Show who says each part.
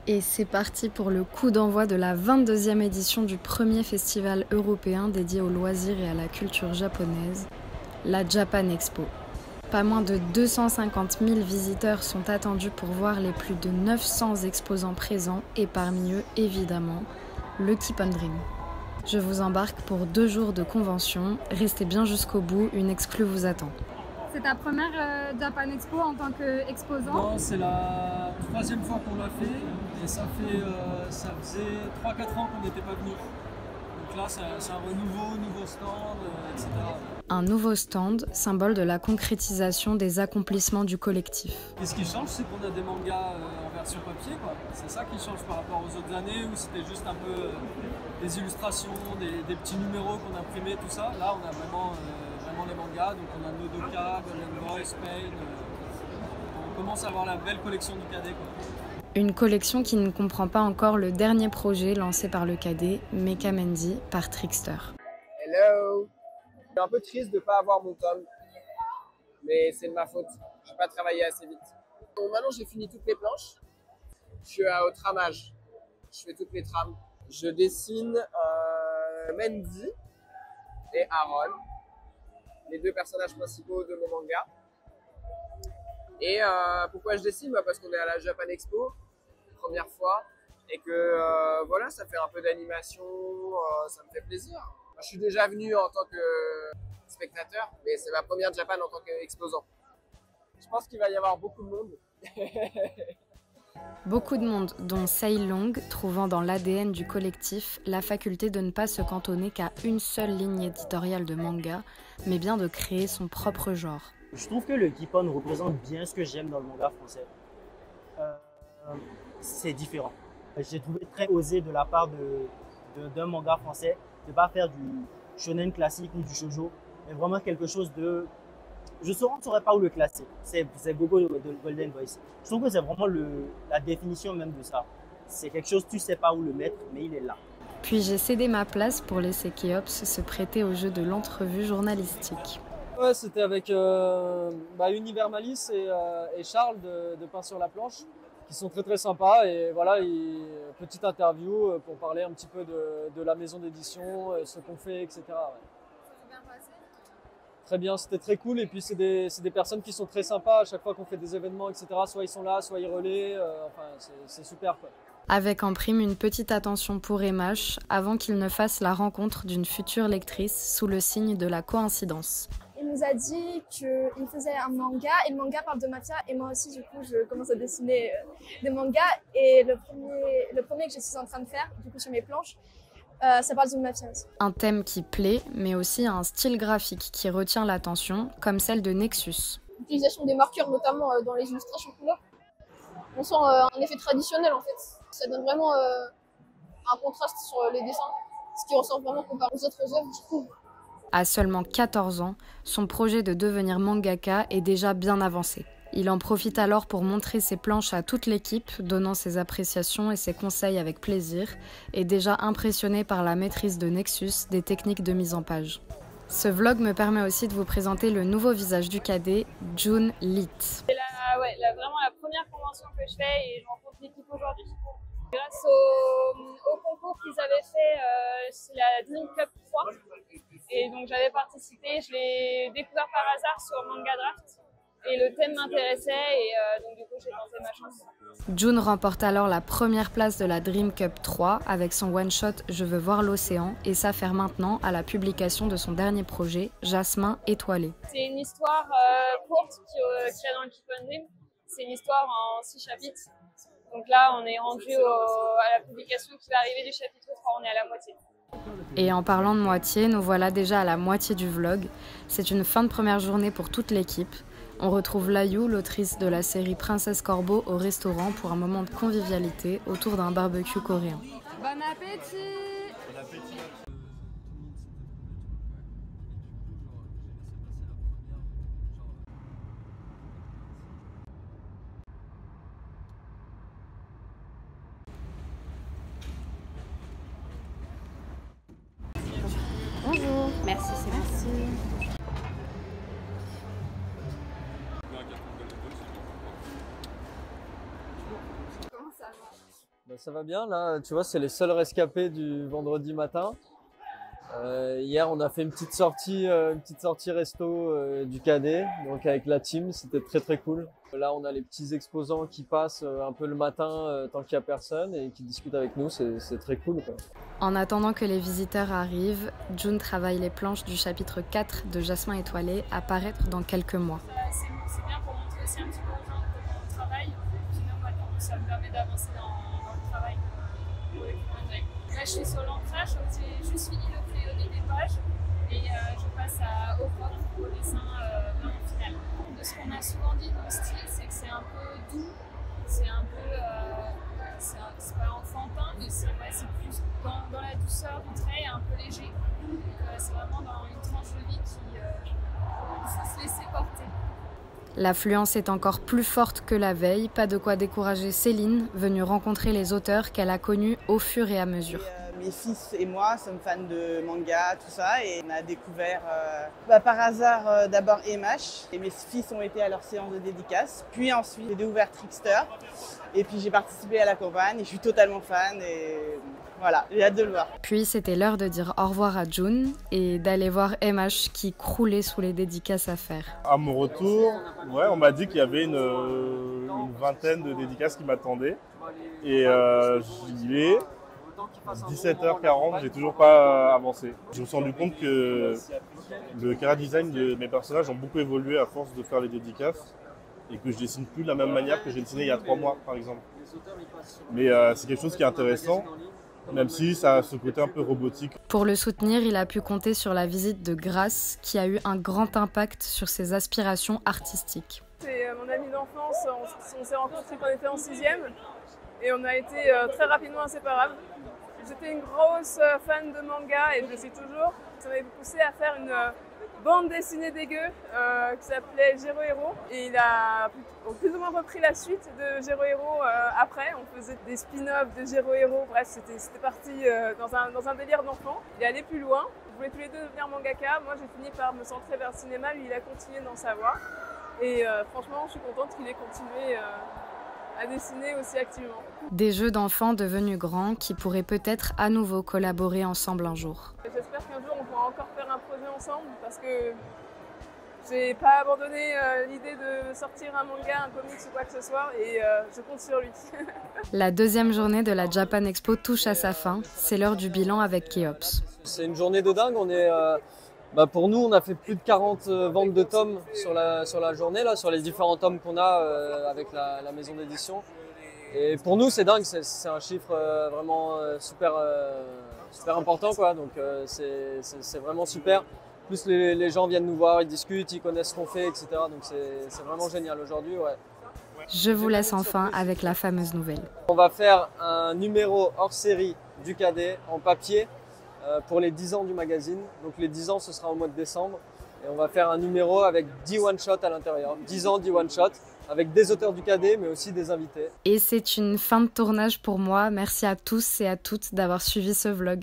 Speaker 1: Et c'est parti pour le coup d'envoi de la 22e édition du premier festival européen dédié aux loisirs et à la culture japonaise, la Japan Expo. Pas moins de 250 000 visiteurs sont attendus pour voir les plus de 900 exposants présents et parmi eux, évidemment, le Keep on Dream. Je vous embarque pour 2 jours de convention. Restez bien jusqu'au bout, une exclue vous attend.
Speaker 2: C'est ta première Japan Expo en tant qu'exposant?
Speaker 3: Non, c'est la 3e fois qu'on l'a fait et ça faisait 3-4 ans qu'on n'était pas venu. Donc là, c'est un renouveau, nouveau stand, etc.
Speaker 1: Un nouveau stand, symbole de la concrétisation des accomplissements du collectif.
Speaker 3: Et ce qui change, c'est qu'on a des mangas en version papier, quoi. C'est ça qui change par rapport aux autres années où c'était juste un peu des illustrations, des petits numéros qu'on imprimait, tout ça. Là, on a vraiment les mangas, donc on a Nodoka, Golden Boy, Spain. On commence à avoir la belle collection du cadet, quoi.
Speaker 1: Une collection qui ne comprend pas encore le dernier projet lancé par le cadet, Mecha Mendy, par Trickster.
Speaker 4: Hello! Je suis un peu triste de ne pas avoir mon tome, mais c'est de ma faute. Je n'ai pas travaillé assez vite. Donc maintenant, j'ai fini toutes les planches. Je suis au tramage. Je fais toutes les trames. Je dessine Mendy et Aaron, les 2 personnages principaux de mon manga. Et pourquoi je dessine? Parce qu'on est à la Japan Expo, première fois, et que voilà, ça fait un peu d'animation, ça me fait plaisir. Je suis déjà venu en tant que spectateur, mais c'est ma première Japan en tant qu'exposant. Je pense qu'il va y avoir beaucoup de monde.
Speaker 1: Beaucoup de monde, dont Sei Long, trouvant dans l'ADN du collectif la faculté de ne pas se cantonner qu'à une seule ligne éditoriale de manga, mais bien de créer son propre genre.
Speaker 5: Je trouve que le Keep-On représente bien ce que j'aime dans le manga français. C'est différent. J'ai trouvé très osé de la part d'un manga français de ne pas faire du shonen classique ou du shoujo, mais vraiment quelque chose de... Je ne saurais pas où le classer. C'est Gogo de Golden Voice. Je trouve que c'est vraiment la définition même de ça. C'est quelque chose, tu ne sais pas où le mettre, mais il est là.
Speaker 1: Puis j'ai cédé ma place pour laisser Keops se prêter au jeu de l'entrevue journalistique.
Speaker 3: Ouais, c'était avec Univers Malice et Charles de Pain sur la planche, qui sont très très sympas. Et voilà, petite interview pour parler un petit peu de la maison d'édition, ce qu'on fait, etc. Ouais.
Speaker 2: Ça s'est bien passé?
Speaker 3: Très bien, c'était très cool. Et puis c'est des personnes qui sont très sympas à chaque fois qu'on fait des événements, etc. Soit ils sont là, soit ils relaient. C'est super, quoi.
Speaker 1: Avec en prime une petite attention pour Emash, avant qu'il ne fasse la rencontre d'une future lectrice sous le signe de la coïncidence.
Speaker 6: Il nous a dit qu'il faisait un manga et le manga parle de mafia et moi aussi du coup je commence à dessiner des mangas et le premier que je suis en train de faire du coup sur mes planches ça parle d'une mafia aussi.
Speaker 1: Un thème qui plaît mais aussi un style graphique qui retient l'attention comme celle de Nexus.
Speaker 6: L'utilisation des marqueurs notamment dans les illustrations couleurs, on sent un effet traditionnel en fait. Ça donne vraiment un contraste sur les dessins, ce qui ressort vraiment comparé aux autres œuvres je trouve.
Speaker 1: À seulement 14 ans, son projet de devenir mangaka est déjà bien avancé. Il en profite alors pour montrer ses planches à toute l'équipe, donnant ses appréciations et ses conseils avec plaisir, et déjà impressionné par la maîtrise de Nexus des techniques de mise en page. Ce vlog me permet aussi de vous présenter le nouveau visage du cadet, Jun Lit.
Speaker 2: C'est vraiment la première convention que je fais et je rencontre l'équipe aujourd'hui. Grâce au concours qu'ils avaient fait, c'est la Dream Cup 3. Et donc j'avais participé, je l'ai découvert par hasard sur Manga Draft. Et le thème m'intéressait et donc du coup j'ai tenté ma chance.
Speaker 1: Jun remporte alors la première place de la Dream Cup 3 avec son one-shot Je veux voir l'océan et s'affaire maintenant à la publication de son dernier projet, Jasmin étoilé.
Speaker 2: C'est une histoire courte qu'il y a dans le Keep on Dream. C'est une histoire en 6 chapitres. Donc là on est rendu à la publication qui va arriver du chapitre 3, on est à la moitié.
Speaker 1: Et en parlant de moitié, nous voilà déjà à la moitié du vlog. C'est une fin de première journée pour toute l'équipe. On retrouve Layu, l'autrice de la série Princesse Corbeau, au restaurant pour un moment de convivialité autour d'un barbecue coréen.
Speaker 2: Bon appétit!
Speaker 3: Bon appétit.
Speaker 7: Bonjour, merci, c'est merci.
Speaker 2: Comment ça marche?
Speaker 3: Bah, ça va bien, là, tu vois, c'est les seuls rescapés du vendredi matin. Hier, on a fait une petite sortie resto du cadet, donc avec la team, c'était très très cool. Là, on a les petits exposants qui passent un peu le matin tant qu'il n'y a personne et qui discutent avec nous, c'est très cool, quoi.
Speaker 1: En attendant que les visiteurs arrivent, June travaille les planches du chapitre 4 de Jasmin étoilé à paraître dans quelques mois.
Speaker 2: C'est bien pour montrer aussi un petit peu aux gens comment on travaille. Sinon, moi, ça me permet d'avancer dans le travail pour les clients directs. Là, je suis sur l'ancrage, j'ai juste fini de crayonner des pages et je passe au propre, au dessin vraiment final. De ce qu'on a souvent dit dans le style, c'est que c'est un peu doux, c'est un peu. C'est pas enfantin, mais c'est plus dans la douceur du trait, un peu léger. C'est vraiment dans une tranche de vie qui faut se laisser porter.
Speaker 1: L'affluence est encore plus forte que la veille, pas de quoi décourager Céline, venue rencontrer les auteurs qu'elle a connus au fur et à mesure.
Speaker 8: Mes fils et moi sommes fans de manga, tout ça, et on a découvert par hasard d'abord MH, et mes fils ont été à leur séance de dédicace, puis ensuite j'ai découvert Trickster, et puis j'ai participé à la campagne, et je suis totalement fan, et voilà, j'ai hâte de le voir.
Speaker 1: Puis c'était l'heure de dire au revoir à June et d'aller voir MH qui croulait sous les dédicaces à faire.
Speaker 9: À mon retour, ouais, on m'a dit qu'il y avait une vingtaine de dédicaces qui m'attendaient, et j'y vais. 17h40, j'ai toujours pas avancé. Je me suis rendu compte que le chara design de mes personnages ont beaucoup évolué à force de faire les dédicaces et que je dessine plus de la même manière que j'ai dessiné il y a 3 mois par exemple. Mais c'est quelque chose qui est intéressant, même si ça a ce côté un peu robotique.
Speaker 1: Pour le soutenir, il a pu compter sur la visite de Grace qui a eu un grand impact sur ses aspirations artistiques.
Speaker 10: C'est mon ami d'enfance, on s'est rencontrés quand on était en 6e et on a été très rapidement inséparables. J'étais une grosse fan de manga et je le suis toujours. Ça m'avait poussé à faire une bande dessinée dégueu qui s'appelait Gero Hero. Et il a plus ou moins repris la suite de Gero Hero après. On faisait des spin-offs de Gero Hero. Bref, c'était parti dans un délire d'enfant. Il est allé plus loin. On voulait tous les deux devenir mangaka. Moi, j'ai fini par me centrer vers le cinéma. Lui, il a continué dans sa voie. Et franchement, je suis contente qu'il ait continué à dessiner aussi activement.
Speaker 1: Des jeux d'enfants devenus grands qui pourraient peut-être à nouveau collaborer ensemble un jour.
Speaker 10: J'espère qu'un jour on pourra encore faire un projet ensemble parce que j'ai pas abandonné l'idée de sortir un manga, un comics ou quoi que ce soit et je compte sur lui.
Speaker 1: La deuxième journée de la Japan Expo touche à sa fin. C'est l'heure du bilan avec Keops.
Speaker 3: C'est une journée de dingue. On est, pour nous, on a fait plus de 40 ventes de tomes sur la journée, là, sur les différents tomes qu'on a avec la maison d'édition. Et pour nous, c'est dingue, c'est un chiffre vraiment super important, quoi. Donc c'est vraiment super. Plus les gens viennent nous voir, ils discutent, ils connaissent ce qu'on fait, etc. Donc c'est vraiment génial aujourd'hui, ouais.
Speaker 1: Je vous laisse enfin avec la fameuse nouvelle.
Speaker 3: On va faire un numéro hors série du cadet en papier pour les 10 ans du magazine. Donc les 10 ans, ce sera au mois de décembre. Et on va faire un numéro avec 10 one-shots à l'intérieur. 10 ans, 10 one-shots, avec des auteurs du cadet, mais aussi des invités.
Speaker 1: Et c'est une fin de tournage pour moi. Merci à tous et à toutes d'avoir suivi ce vlog.